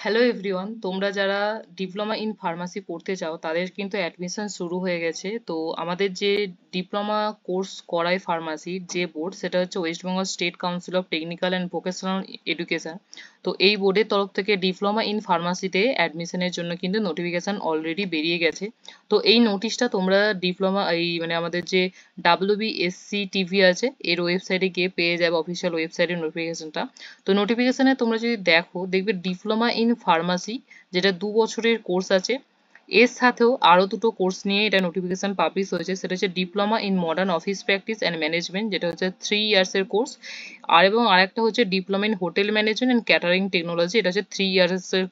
Hello everyone, তোমরা যারা diploma in pharmacy পড়তে চাও তাদের কিন্তু অ্যাডমিশন শুরু হয়ে গেছে। তো আমাদের যে ডিপ্লোমা কোর্স করায় ফার্মাসির যে বোর্ড, সেটা হচ্ছে West Bengal state council of technical and vocational education. তো এই বোর্ডের তরফ থেকে ডিপ্লোমা ইন ফার্মাসিতে অ্যাডমিশনের জন্য কিন্তু নোটিফিকেশন অলরেডি বেরিয়ে গেছে। তো এই নোটিশটা তোমরা ডিপ্লোমা মানে আমাদের যে WBSCTV আছে এর ওয়েবসাইটে গিয়ে পেয়ে যাবে, অফিসিয়াল ওয়েবসাইটের নোটিফিকেশনটা। তো নোটিফিকেশনে তোমরা যদি দেখো, দেখবে ডিপ্লোমা ইন ফার্মাসি, যেটা 2 বছরের কোর্স আছে, এর সাথেও আরো দুটো কোর্স নিয়ে এটা নোটিফিকেশন পাবলিশ হয়েছে। সেটা হচ্ছে diploma in modern office practice and management, যেটা হচ্ছে 3 ইয়ার্স এর কোর্স। এবং আরেকটা হচ্ছে diploma in hotel management and catering technology, এটা হচ্ছে 3 ইয়ার্স এর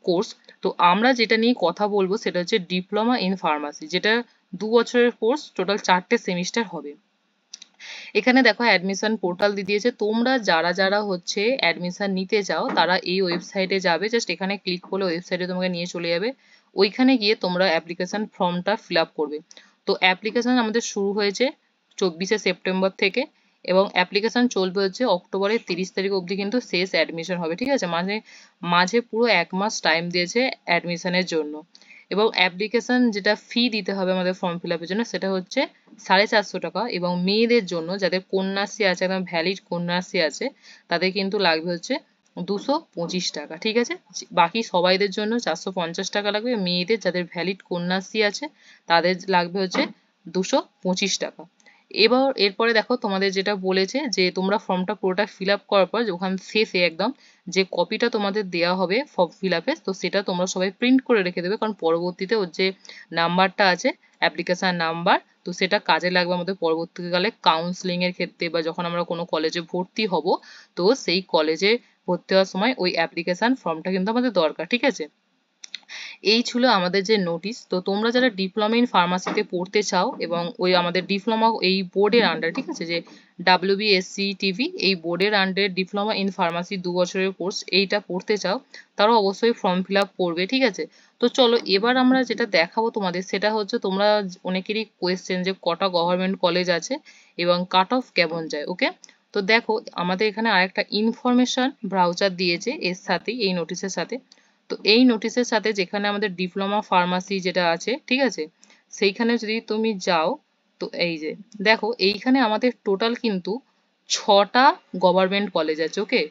কোর্স। তো আমরা যেটা নিয়ে কথা বলবো সেটা হচ্ছে ডিপ্লোমা ইন ফার্মাসি, যেটা 2 বছরের কোর্স, টোটাল 4টে সেমিস্টার হবে। এখানে দেখো অ্যাডমিশন পোর্টাল দিয়ে দিয়েছে। তোমরা যারা যারা হচ্ছে অ্যাডমিশন নিতে চাও তারা এই ওয়েবসাইটে যাবে, জাস্ট এখানে ক্লিক করলে ওয়েবসাইটে তোমাকে নিয়ে চলে যাবে। ওইখানে গিয়ে তোমরা অ্যাপ্লিকেশন ফর্মটা ফিল আপ করবে। তো অ্যাপ্লিকেশন আমাদের শুরু হয়েছে 24শে সেপ্টেম্বর থেকে, এবং অ্যাপ্লিকেশন চলবে হচ্ছে অক্টোবরের 30 তারিখ অবধি, কিন্তু শেষ অ্যাডমিশন হবে, ঠিক আছে? মাঝে মাঝে পুরো 1 মাস টাইম দিয়েছে অ্যাডমিশনের জন্য। এবং অ্যাপ্লিকেশন যেটা ফি দিতে হবে আমাদের ফর্ম ফিল আপের জন্য, সেটা হচ্ছে 450 টাকা। এবং মেয়েদের জন্য যাদের কন্যাশ্রী আছে, একদম ভ্যালিড কন্যাশ্রী আছে, তাদের কিন্তু লাগবে হচ্ছে 225 টাকা, ঠিক আছে? বাকি সবাইদের জন্য 450 টাকা লাগবে। মেয়েদের যাদের ভ্যালিড কন্যাশ্রী আছে তাদের লাগবে হচ্ছে 225 টাকা। এবার এরপরে দেখো তোমাদের যেটা বলেছে যে তোমরা ফর্মটা পুরোটা ফিল আপ করার পর ওখান শেষে একদম যে কপিটা তোমাদের দেওয়া হবে ফর্ম ফিল আপে, তো সেটা তোমরা সবাই প্রিন্ট করে রেখে দেবে, কারণ পরবর্তীতে ওর যে নাম্বারটা আছে, অ্যাপ্লিকেশন নাম্বার, তো সেটা কাজে লাগবে আমাদের পরবর্তীকালে কাউন্সিলিং এর ক্ষেত্রে, বা যখন আমরা কোনো কলেজে ভর্তি হব, তো সেই কলেজে ভর্তি হওয়ার সময় ওই অ্যাপ্লিকেশন ফর্মটা কিন্তু আমাদের দরকার, ঠিক আছে? এই ছিল আমাদের যে নোটিশ। তো তোমরা যারা ডিপ্লোমা ইন ফার্মাসিতে পড়তে চাও এবং ওই আমাদের ডিপ্লোমা এই বোর্ডের আন্ডার, ঠিক আছে, যে WBSCTV এই বোর্ডের আন্ডারে ডিপ্লোমা ইন ফার্মাসি 2 বছরের কোর্স এইটা পড়তে চাও, তারা অবশ্যই ফর্ম ফিল আপ করবে, ঠিক আছে? তো চলো এবার আমরা যেটা দেখাবো তোমাদের সেটা হচ্ছে, তোমরা অনেকেরই কোয়েশ্চেন যে কটা গভর্নমেন্ট কলেজ আছে এবং কাট অফ কেমন যায়, ওকে? তো দেখো আমাদের এখানে আরেকটা ইনফরমেশন ব্রাউচার দিয়েছে এর সাথেই, এই নোটিশের সাথে। তো এই নোটিশের সাথে যেখানে আমাদের ডিপ্লোমা ফার্মাসি যেটা আছে, ঠিক আছে, সেইখানে যদি তুমি যাও, তো এই যে দেখো এইখানে আমাদের টোটাল কিন্তু 6টা গভর্নমেন্ট কলেজ আছে, ওকে?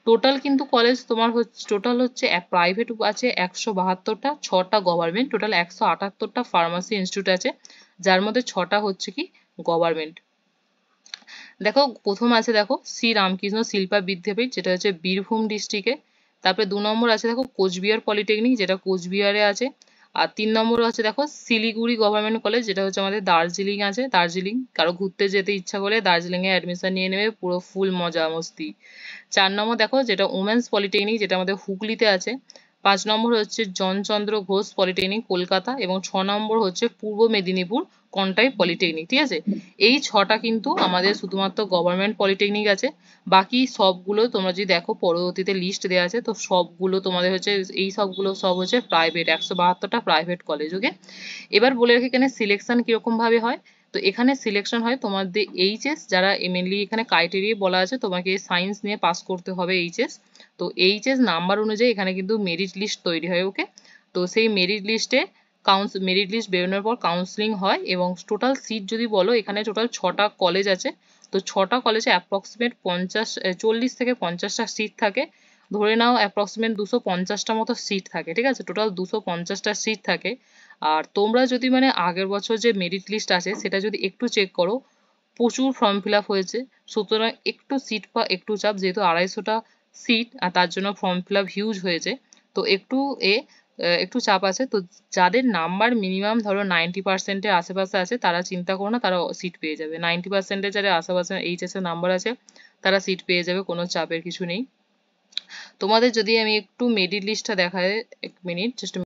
টোটাল কিন্তু কলেজ তোমার হচ্ছে, টোটাল হচ্ছে প্রাইভেট আছে 172টা, 6টা গভর্নমেন্ট, টোটাল 178টা ফার্মাসি ইনস্টিটিউট আছে, যার মধ্যে 6টা হচ্ছে কি গভর্নমেন্ট। দেখো প্রথম আছে, দেখো শ্রী রামকৃষ্ণ শিল্পা বিদ্যাপীঠ, যেটা হচ্ছে বীরভূম ডিস্ট্রিক্টে। তারপরে 2 নম্বর আছে দেখো কোচবিহার পলিটেকনিক, যেটা কোচবিহারে আছে। আর 3 নম্বর আছে দেখো শিলিগুড়ি গভর্নমেন্ট কলেজ, যেটা হচ্ছে আমাদের দার্জিলিং আছে, দার্জিলিং। কারো ঘুরতে যেতে ইচ্ছা করলে দার্জিলিং এ অ্যাডমিশন নিয়ে নেবে, পুরো ফুল মজা মস্তি। 4 নম্বর দেখো যেটা উমেন্স পলিটেকনিক, যেটা আমাদের হুগলিতে আছে। 5 নম্বর হচ্ছে জনচন্দ্র ঘোষ পলিটেকনিক কলকাতা, এবং 6 নম্বর হচ্ছে পূর্ব মেদিনীপুর কন্টাই পলিটেকনিক, ঠিক আছে? এই 6টা কিন্তু আমাদের শুধুমাত্র গভর্নমেন্ট পলিটেকনিক আছে। বাকি সবগুলো তোমরা যদি দেখো পরবর্তীতে লিস্ট দেওয়া আছে, তো সবগুলো তোমাদের হচ্ছে, এই সবগুলো সব হচ্ছে প্রাইভেট, 172টা প্রাইভেট কলেজ, ওকে? এবার বলে রাখি এখানে সিলেকশন কিরকম ভাবে হয়। তো এখানে সিলেকশন হয় তোমাদের এইচএস, যারা মেনলি এখানে ক্রাইটেরিয়া বলা আছে, তোমাকে সায়েন্স নিয়ে পাস করতে হবে এইচএস। তো এইচএস নাম্বার অনুযায়ী এখানে কিন্তু মেরিট লিস্ট তৈরি হয়, ওকে? তো সেই মেরিট লিস্টে মেরিট লিস্ট বেরোনোর পর কাউন্সিলিং হয়, এবং টোটাল সিট যদি বলো, এখানে টোটাল 6টা কলেজ আছে। তো 6টা কলেজে অ্যাপ্রক্সিমেট 40 থেকে 50টা সিট থাকে। ধরে নাও অ্যাপ্রক্সিমেট 250টা মতো সিট থাকে, ঠিক আছে? টোটাল 250টা সিট থাকে। আর তোমরা যদি মানে আগের বছর যে মেরিট লিস্ট আছে সেটা যদি একটু চেক করো, প্রচুর ফর্ম ফিল আপ হয়েছে, সুতরাং একটু সিট বা একটু চাপ, যেহেতু 250টা সিট আর তার জন্য ফর্ম ফিল আপ হিউজ হয়েছে, তো একটু চাপ আছে। তো যাদের নাম্বার মিনিমাম ধরো 90%-এর আশেপাশে আছে, তারা চিন্তা করো না, তারা সিট পেয়ে যাবে। 90%-এর যারা আশেপাশে এইচএস এর নাম্বার আছে তারা সিট পেয়ে যাবে, কোনো চাপের কিছু নেই। তোমাদের যদি আমি একটু মেরিট লিস্টটা দেখাই, 1 মিনিট জাস্ট।